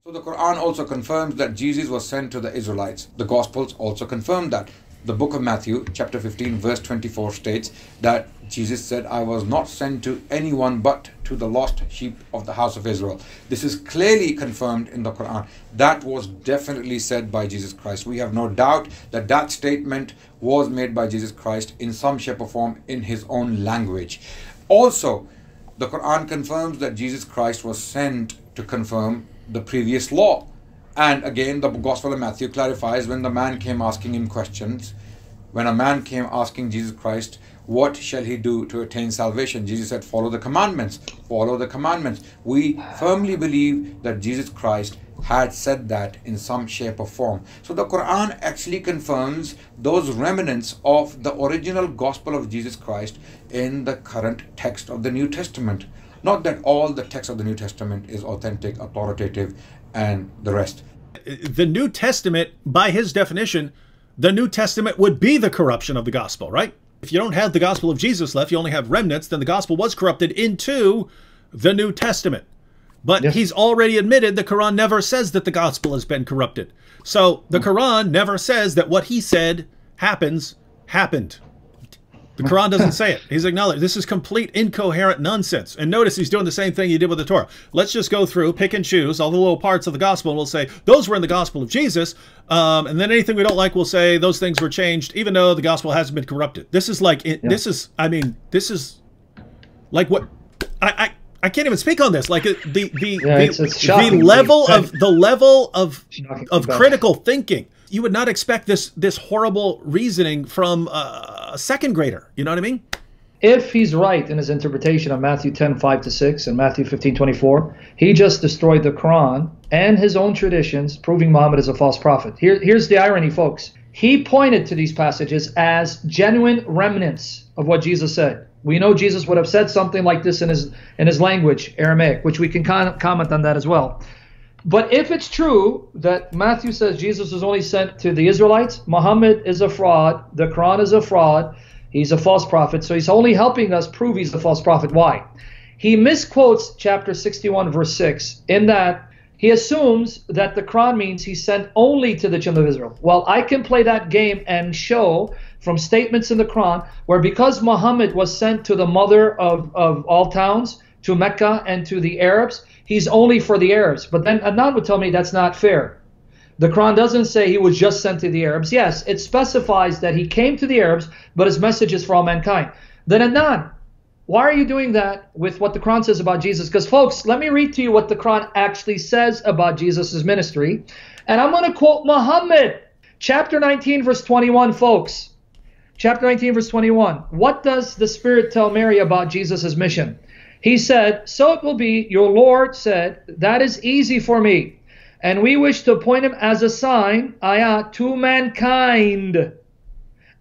So the Quran also confirms that Jesus was sent to the Israelites. The Gospels also confirm that. The book of Matthew, chapter 15, verse 24 states that Jesus said, I was not sent to anyone but to the lost sheep of the house of Israel. This is clearly confirmed in the Quran. That was definitely said by Jesus Christ. We have no doubt that that statement was made by Jesus Christ in some shape or form in his own language. Also, the Quran confirms that Jesus Christ was sent to confirm the previous law. And again, the Gospel of Matthew clarifies when the man came asking him questions. When a man came asking Jesus Christ, what shall he do to attain salvation? Jesus said, follow the commandments. Follow the commandments. We firmly believe that Jesus Christ had said that in some shape or form. So the Quran actually confirms those remnants of the original gospel of Jesus Christ in the current text of the New Testament. Not that all the text of the New Testament is authentic, authoritative, and the rest. The New Testament, by his definition, the New Testament would be the corruption of the gospel, right? If you don't have the gospel of Jesus left, you only have remnants, then the gospel was corrupted into the New Testament. But yes, he's already admitted the Quran never says that the gospel has been corrupted. So the Quran never says that what he said happened. The Quran doesn't say it. He's acknowledged this is complete incoherent nonsense. And notice he's doing the same thing he did with the Torah. Let's just go through, pick and choose all the little parts of the gospel, and we'll say those were in the gospel of Jesus. And then anything we don't like, we'll say those things were changed, even though the gospel hasn't been corrupted. This is like, this is like what I can't even speak on this. Like the level of critical thinking. You would not expect this horrible reasoning from a second grader. You know what I mean? If he's right in his interpretation of Matthew 10:5-6 and Matthew 15:24, he just destroyed the Quran and his own traditions, proving Muhammad is a false prophet. Here's the irony, folks. He pointed to these passages as genuine remnants of what Jesus said. We know Jesus would have said something like this in his language, Aramaic, which we can comment on that as well. But if it's true that Matthew says Jesus was only sent to the Israelites, Muhammad is a fraud, the Quran is a fraud, he's a false prophet, so he's only helping us prove he's a false prophet. Why? He misquotes chapter 61 verse 6 in that he assumes that the Quran means he's sent only to the children of Israel. Well, I can play that game and show from statements in the Quran where because Muhammad was sent to the mother of all towns, to Mecca and to the Arabs, he's only for the Arabs. But then Adnan would tell me that's not fair. The Quran doesn't say he was just sent to the Arabs. Yes, it specifies that he came to the Arabs, but his message is for all mankind. Then Adnan, why are you doing that with what the Quran says about Jesus? Because folks, let me read to you what the Quran actually says about Jesus' ministry. And I'm going to quote Muhammad, chapter 19, verse 21, folks. Chapter 19, verse 21. What does the Spirit tell Mary about Jesus' mission? He said, so it will be, your Lord said, that is easy for me. And we wish to appoint him as a sign, ayah, to mankind,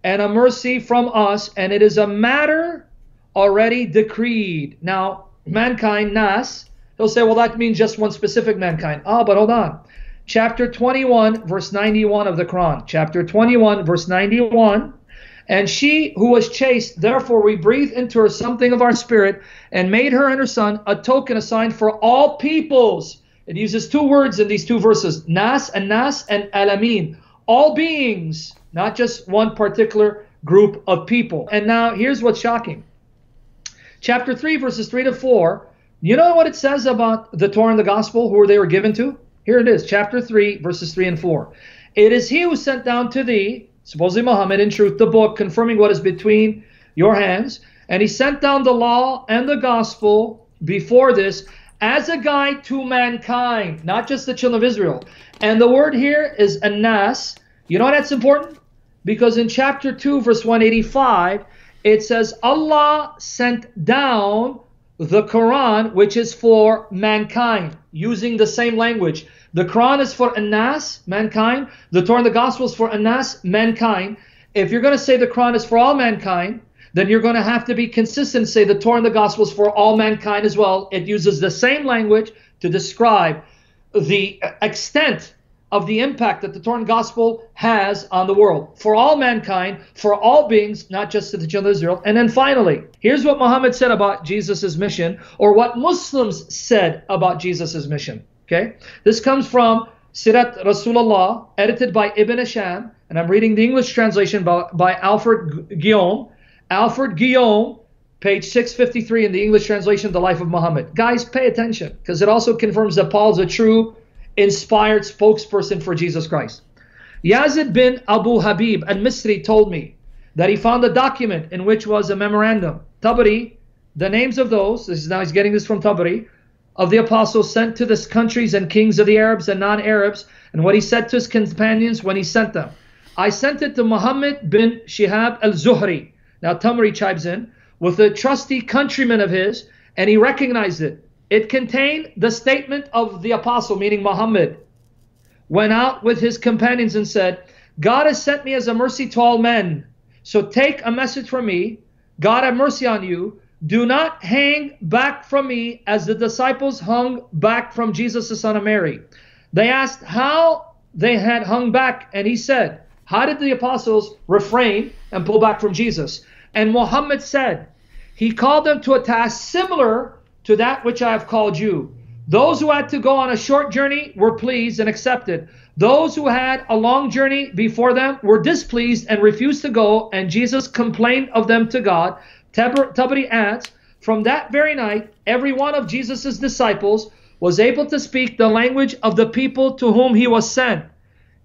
and a mercy from us, and it is a matter already decreed. Now, mankind, nas, he'll say, well, that means just one specific mankind. Ah, but hold on. Chapter 21, verse 91 of the Quran. Chapter 21, verse 91. And she who was chaste, therefore we breathed into her something of our spirit, and made her and her son a token, a sign for all peoples. It uses two words in these two verses, nas and alamin. All beings, not just one particular group of people. And now here's what's shocking. Chapter 3, verses 3-4. You know what it says about the Torah and the Gospel, who they were given to? Here it is, chapter 3, verses 3 and 4. It is he who sent down to thee, supposedly Muhammad, in truth, the book, confirming what is between your hands. And he sent down the law and the gospel before this as a guide to mankind, not just the children of Israel. And the word here is anas. You know why that's important? Because in chapter 2, verse 185, it says, Allah sent down the Quran, which is for mankind, using the same language. The Quran is for anas, mankind. The Torah and the Gospel is for anas, mankind. If you're going to say the Quran is for all mankind, then you're going to have to be consistent and say the Torah and the Gospel is for all mankind as well. It uses the same language to describe the extent of the impact that the Torah and Gospel has on the world. For all mankind, for all beings, not just to the children of Israel. And then finally, here's what Muhammad said about Jesus' mission, or what Muslims said about Jesus' mission. Okay? This comes from Sirat Rasulullah, edited by Ibn Hisham, and I'm reading the English translation by Alfred Guillaume. Alfred Guillaume, page 653 in the English translation of the life of Muhammad. Guys, pay attention, because it also confirms that Paul's a true, inspired spokesperson for Jesus Christ. Yazid bin Abu Habib al-Misri told me that he found a document in which was a memorandum. Tabari, the names of those, now he's getting this from Tabari, of the apostles sent to the countries and kings of the Arabs and non-Arabs, and what he said to his companions when he sent them. I sent it to Muhammad bin Shihab al-Zuhri. Now Tabari chimes in, with a trusty countryman of his, and he recognized it. It contained the statement of the apostle, meaning Muhammad, went out with his companions and said, God has sent me as a mercy to all men. So take a message from me. God have mercy on you. Do not hang back from me as the disciples hung back from Jesus, the son of Mary. They asked how they had hung back, and he said, how did the apostles refrain and pull back from Jesus? And Muhammad said, he called them to a task similar to that which I have called you. Those who had to go on a short journey were pleased and accepted. Those who had a long journey before them were displeased and refused to go, and Jesus complained of them to God. Tabari adds, from that very night, every one of Jesus' disciples was able to speak the language of the people to whom he was sent.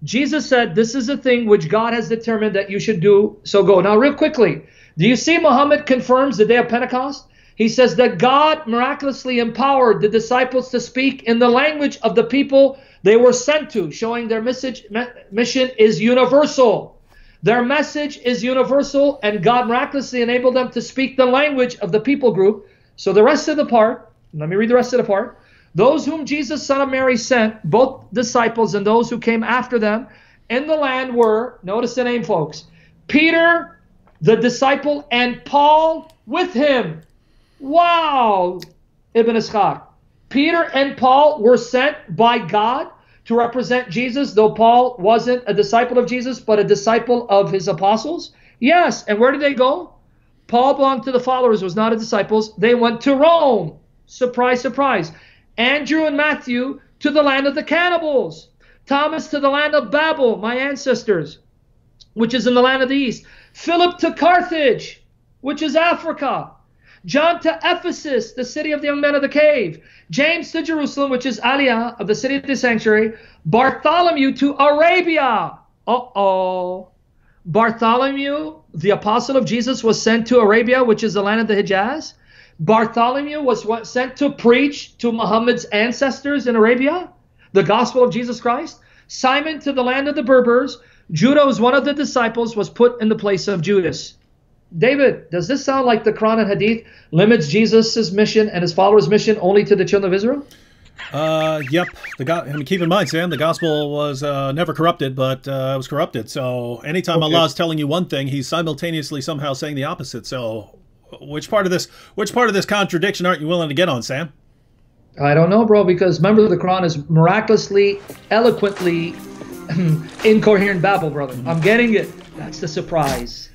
Jesus said, this is a thing which God has determined that you should do, so go. Now, real quickly, do you see Muhammad confirms the day of Pentecost? He says that God miraculously empowered the disciples to speak in the language of the people they were sent to, showing their mission is universal. Their message is universal, and God miraculously enabled them to speak the language of the people group. So the rest of the part, let me read the rest of the part. Those whom Jesus, son of Mary, sent, both disciples and those who came after them in the land were, notice the name, folks, Peter, the disciple, and Paul with him. Wow, Ibn Ishaq. Peter and Paul were sent by God to represent Jesus, though Paul wasn't a disciple of Jesus, but a disciple of his apostles. Yes, and where did they go? Paul belonged to the followers, was not a disciples. They went to Rome. Surprise, surprise. Andrew and Matthew to the land of the cannibals. Thomas to the land of Babel, my ancestors, which is in the land of the east. Philip to Carthage, which is Africa. John to Ephesus, the city of the young men of the cave. James to Jerusalem, which is Aliyah, of the city of the sanctuary. Bartholomew to Arabia. Bartholomew, the apostle of Jesus, was sent to Arabia, which is the land of the Hijaz. Bartholomew was sent to preach to Muhammad's ancestors in Arabia, the gospel of Jesus Christ. Simon to the land of the Berbers. Judah, was one of the disciples, was put in the place of Judas. David, does this sound like the Quran and Hadith limits Jesus' mission and his followers' mission only to the children of Israel? Yep. Keep in mind, Sam, the gospel was never corrupted, but it was corrupted. So anytime Allah is telling you one thing, he's simultaneously somehow saying the opposite. So which part of this contradiction aren't you willing to get on, Sam? I don't know, bro, because remember, the Quran is miraculously, eloquently incoherent babble, brother. I'm getting it. That's the surprise.